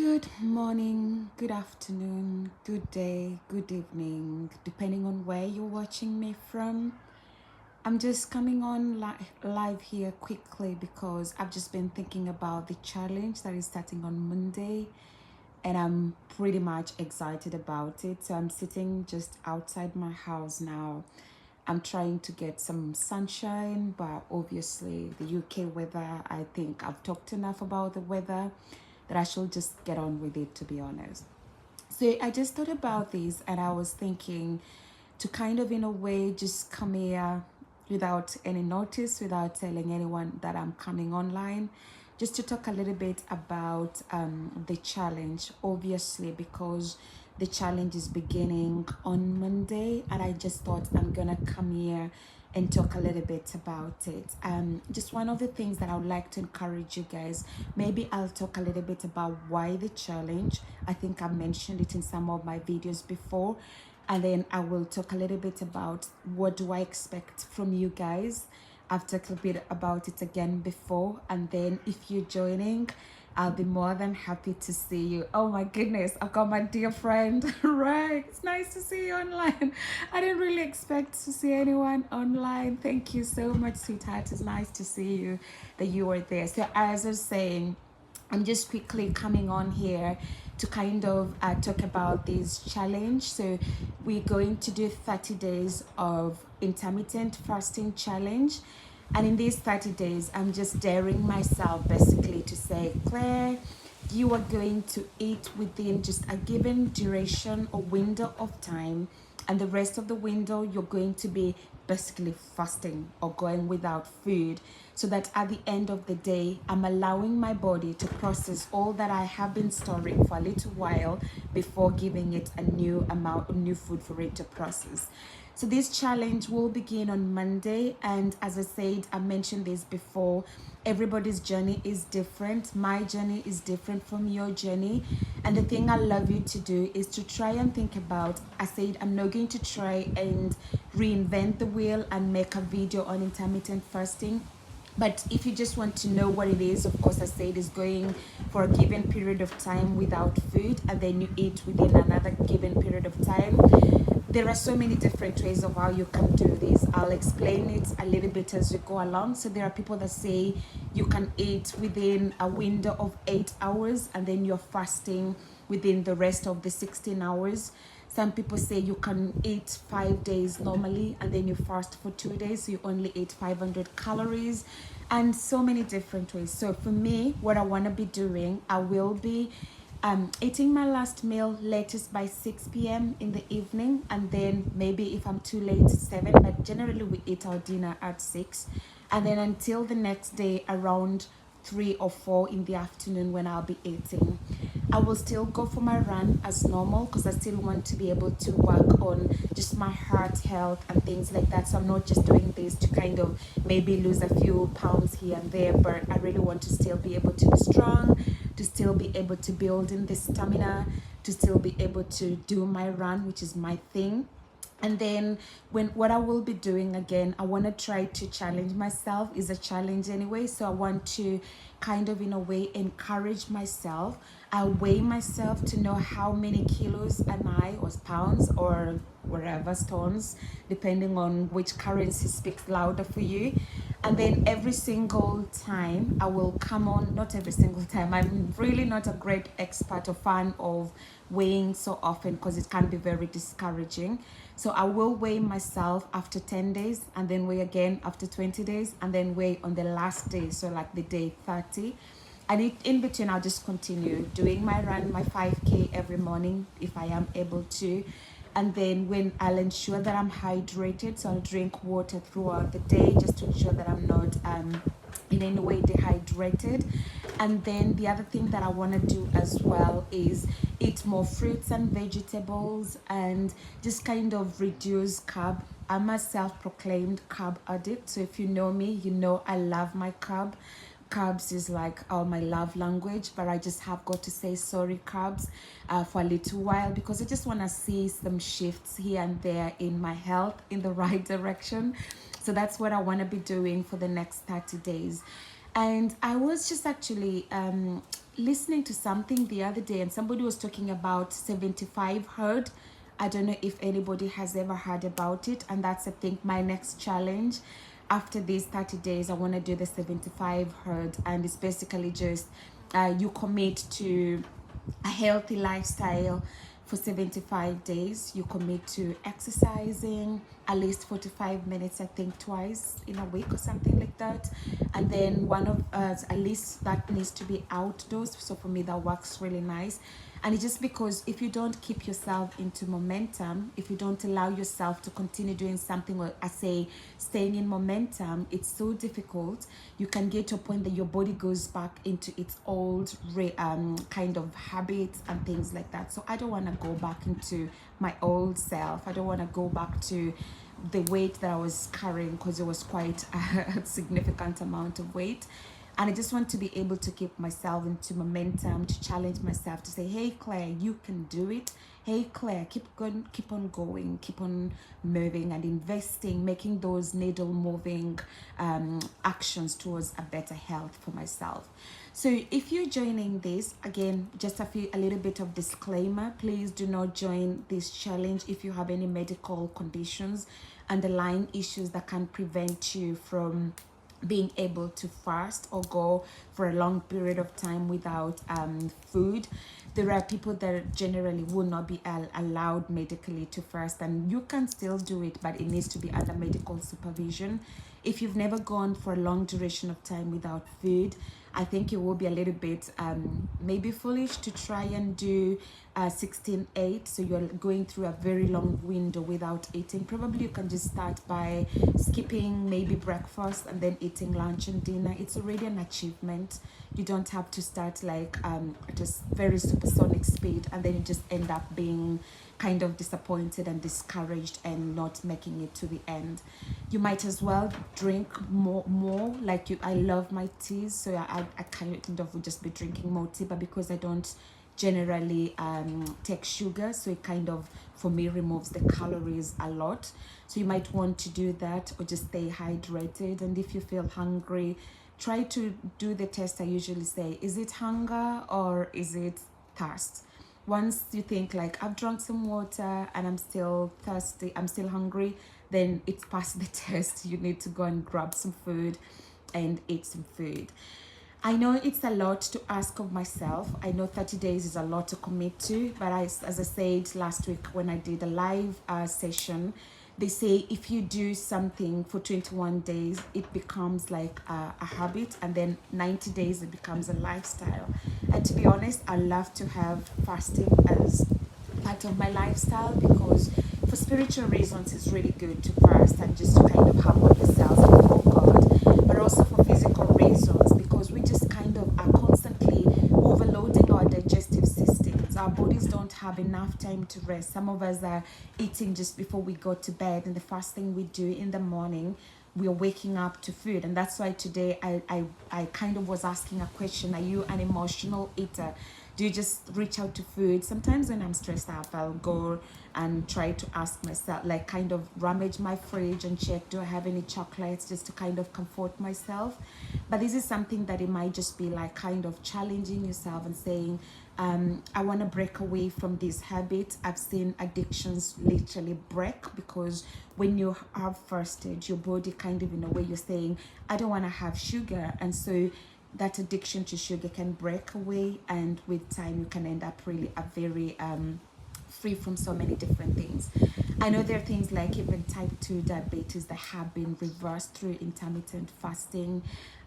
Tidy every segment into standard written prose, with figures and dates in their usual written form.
Good morning, good afternoon, good day, good evening, depending on where you're watching me from. I'm just coming on live here quickly because I've just been thinking about the challenge that is starting on Monday, and I'm pretty much excited about it. So I'm sitting just outside my house now. I'm trying to get some sunshine, but obviously the UK weather, I think I've talked enough about the weather that I should just get on with it, to be honest. So I just thought about this and I was thinking to kind of, in a way, just come here without any notice, without telling anyone that I'm coming online, just to talk a little bit about the challenge, obviously, because the challenge is beginning on Monday, and I just thought I'm gonna come here and talk a little bit about it. Just one of the things that I would like to encourage you guys, maybe I'll talk a little bit about why the challenge. I think I mentioned it in some of my videos before, and then I will talk a little bit about what do I expect from you guys. I've talked a bit about it again before, and then if you're joining, I'll be more than happy to see you. Oh my goodness, I've got my dear friend. Right, it's nice to see you online. I didn't really expect to see anyone online. Thank you so much, sweetheart. It's nice to see you, that you are there. So as I was saying, I'm just quickly coming on here to kind of talk about this challenge. So we're going to do 30 days of intermittent fasting challenge. And in these 30 days, I'm just daring myself basically to say, Claire, you are going to eat within just a given duration or window of time, and the rest of the window you're going to be basically fasting or going without food, so that at the end of the day I'm allowing my body to process all that I have been storing for a little while before giving it a new amount of new food for it to process. So this challenge will begin on Monday, and as I said, I mentioned this before, everybody's journey is different. My journey is different from your journey, and the thing I love you to do is to try and think about, I said I'm not going to try and reinvent the wheel and make a video on intermittent fasting. But if you just want to know what it is, of course, I said is going for a given period of time without food, and then you eat within another given period of time. There are so many different ways of how you can do this. I'll explain it a little bit as we go along. So there are people that say you can eat within a window of 8 hours and then you're fasting within the rest of the 16 hours. Some people say you can eat 5 days normally and then you fast for 2 days, so you only eat 500 calories, and so many different ways. So for me, what I want to be doing, I will be eating my last meal latest by 6 p.m. in the evening, and then maybe if I'm too late, 7, but generally we eat our dinner at 6, and then until the next day around 3 or 4 in the afternoon when I'll be eating. I will still go for my run as normal because I still want to be able to work on just my heart health and things like that. So I'm not just doing this to kind of maybe lose a few pounds here and there, but I really want to still be able to be strong, to still be able to build in this stamina, to still be able to do my run, which is my thing. And then what I will be doing again, I want to try to challenge myself. Is a challenge anyway, so I want to kind of in a way encourage myself. I weigh myself to know how many kilos am I, or pounds, or wherever, stones, depending on which currency speaks louder for you. And then every single time I will come on, not every single time, I'm really not a great expert or fan of weighing so often because it can be very discouraging. So I will weigh myself after 10 days, and then weigh again after 20 days, and then weigh on the last day, so like the day 30. And in between, I'll just continue doing my run, my 5K every morning if I am able to. And then when I'll ensure that I'm hydrated, so I'll drink water throughout the day just to ensure that I'm not in any way dehydrated. And then the other thing that I want to do as well is eat more fruits and vegetables and just kind of reduce carb. I'm a self-proclaimed carb addict, so if you know me, you know I love my carbs is like my love language, but I just have got to say sorry carbs for a little while because I just want to see some shifts here and there in my health in the right direction. So that's what I want to be doing for the next 30 days. And I was just actually listening to something the other day, and somebody was talking about 75 herd. I don't know if anybody has ever heard about it, and that's, I think, my next challenge. After these 30 days, I want to do the 75 herd, and it's basically just you commit to a healthy lifestyle for 75 days. You commit to exercising at least 45 minutes, I think twice in a week or something like that. And then one of us, at least that needs to be outdoors. So for me, that works really nice. And it's just because if you don't keep yourself into momentum, if you don't allow yourself to continue doing something, or I say staying in momentum, it's so difficult. You can get to a point that your body goes back into its old kind of habits and things like that. So I don't want to go back into my old self. I don't want to go back to the weight that I was carrying, because it was quite a significant amount of weight. And I just want to be able to keep myself into momentum, to challenge myself, to say, hey, Claire, you can do it. Hey, Claire, keep going, keep on going, keep on moving and investing, making those needle moving actions towards a better health for myself. So if you're joining this, again, just a little bit of disclaimer, please do not join this challenge if you have any medical conditions, underlying issues that can prevent you from being able to fast or go for a long period of time without food. There are people that generally will not be allowed medically to fast, and you can still do it, but it needs to be under medical supervision. If you've never gone for a long duration of time without food, I think it will be a little bit maybe foolish to try and do 16-8. So you're going through a very long window without eating. Probably you can just start by skipping maybe breakfast and then eating lunch and dinner. It's already an achievement. You don't have to start like at a very supersonic speed, and then you just end up being kind of disappointed and discouraged and not making it to the end. You might as well drink more like you. I love my teas, so I kind of would just be drinking more tea, but because I don't generally take sugar, so it kind of for me removes the calories a lot. So you might want to do that, or just stay hydrated. And if you feel hungry, try to do the test I usually say. Is it hunger or is it thirst? Once you think like, I've drunk some water and I'm still thirsty, I'm still hungry, then it's past the test. You need to go and grab some food and eat some food. I know it's a lot to ask of myself. I know 30 days is a lot to commit to, but as I said last week when I did a live session, they say if you do something for 21 days, it becomes like a habit, and then 90 days it becomes a lifestyle. And to be honest, I love to have fasting as part of my lifestyle, because for spiritual reasons it's really good to fast and just to kind of humble yourself before God, but also for physical reasons, because we just kind of are constantly overloading our digestive systems. Our bodies don't have enough time to rest. Some of us are eating just before we go to bed, and the first thing we do in the morning, we're waking up to food. And that's why today I kind of was asking a question: are you an emotional eater? Do you just reach out to food? Sometimes when I'm stressed out, I'll go and try to ask myself, like kind of rummage my fridge and check, do I have any chocolates, just to kind of comfort myself. But this is something that it might just be like kind of challenging yourself and saying, I want to break away from this habit. I've seen addictions literally break, because when you have fasted, your body kind of in a way you're saying, I don't want to have sugar. And so that addiction to sugar can break away, and with time you can end up really a very free from so many different things. I know there are things like even type 2 diabetes that have been reversed through intermittent fasting.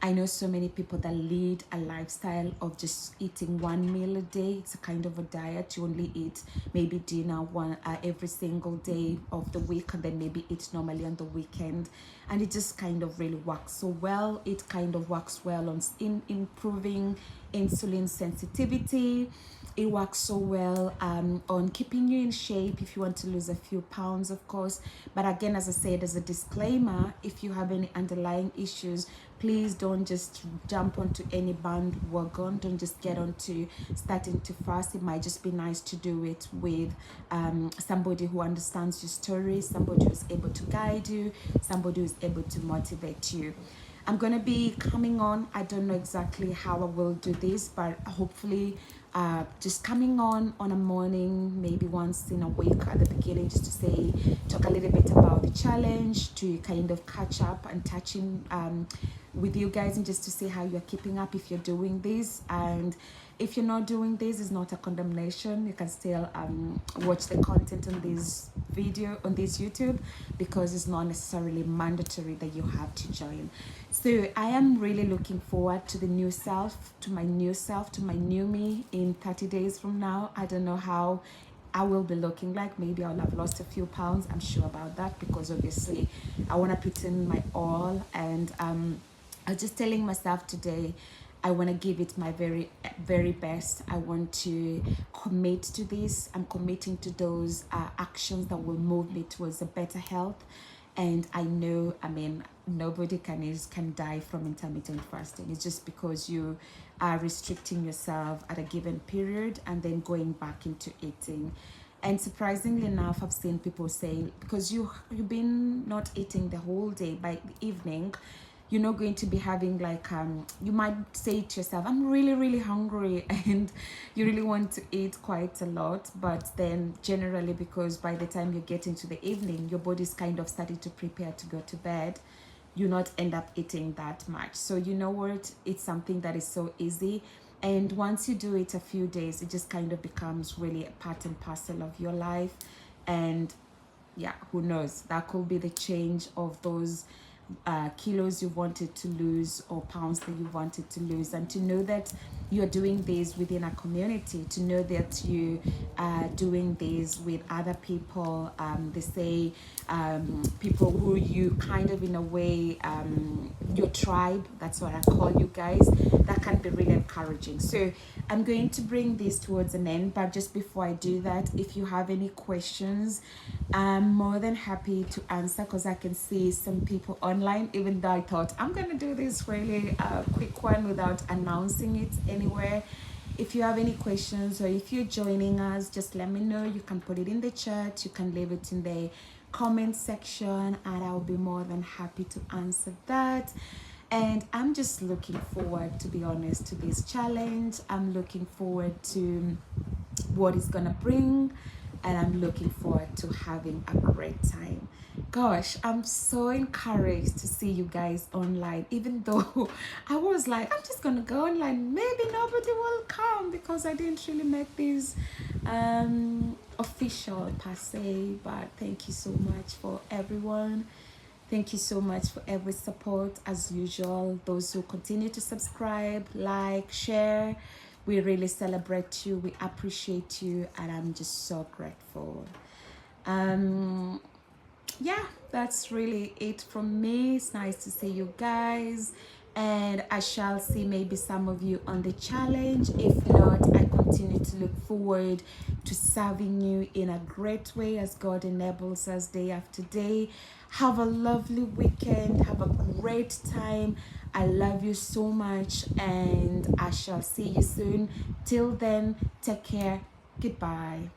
I know so many people that lead a lifestyle of just eating one meal a day. It's a kind of a diet. You only eat maybe dinner one every single day of the week, and then maybe eat normally on the weekend. And it just kind of really works so well. It kind of works well on improving insulin sensitivity. It works so well on keeping you in shape if you want to lose a few pounds, of course. But again, as I said, as a disclaimer, if you have any underlying issues, please don't just jump onto any bandwagon. Don't just get onto starting to fast. It might just be nice to do it with somebody who understands your story, somebody who's able to guide you, somebody who's able to motivate you. I'm gonna be coming on. I don't know exactly how I will do this, but hopefully just coming on a morning, maybe once in a week at the beginning, just to say, talk a little bit about the challenge, to kind of catch up and touching with you guys, and just to see how you're keeping up, if you're doing this. And if you're not doing this, it's not a condemnation. You can still watch the content on this video, on this YouTube, because it's not necessarily mandatory that you have to join. So I am really looking forward to the new self, to my new self, to my new me in 30 days from now. I don't know how I will be looking like. Maybe I'll have lost a few pounds. I'm sure about that, because obviously I want to put in my all. And I was just telling myself today, I want to give it my very, very best. I want to commit to this. I'm committing to those actions that will move me towards a better health. And I know, I mean, nobody can die from intermittent fasting. It's just because you are restricting yourself at a given period and then going back into eating. And surprisingly enough, I've seen people saying, because you've been not eating the whole day, by the evening, you're not going to be having like you might say to yourself, I'm really, really hungry, and you really want to eat quite a lot. But then generally, because by the time you get into the evening, your body's kind of starting to prepare to go to bed, you not end up eating that much. So you know what, it's something that is so easy. And once you do it a few days, it just kind of becomes really a part and parcel of your life. And yeah, who knows, that could be the change of those kilos you wanted to lose, or pounds that you wanted to lose. And to know that you're doing this within a community, to know that you are doing this with other people, they say people who you kind of in a way your tribe, that's what I call you guys, that can be really encouraging. So I'm going to bring this towards an end, but just before I do that, if you have any questions, I'm more than happy to answer, because I can see some people online, even though I thought I'm going to do this really quick one without announcing it anywhere. If you have any questions, or if you're joining us, just let me know. You can put it in the chat, you can leave it in the comment section, and I'll be more than happy to answer that. And I'm just looking forward, to be honest, to this challenge. I'm looking forward to what it's gonna bring, and I'm looking forward to having a great time. Gosh, I'm so encouraged to see you guys online, even though I was like, I'm just gonna go online, maybe nobody will come, because I didn't really make this official per se. But thank you so much for everyone. Thank you so much for every support, as usual. Those who continue to subscribe, like, share, we really celebrate you, we appreciate you, and I'm just so grateful. Yeah, that's really it from me. It's nice to see you guys, and I shall see maybe some of you on the challenge. If not, I continue to look forward to serving you in a great way as God enables us day after day. Have a lovely weekend, have a great time. I love you so much, and I shall see you soon. Till then, take care. Goodbye.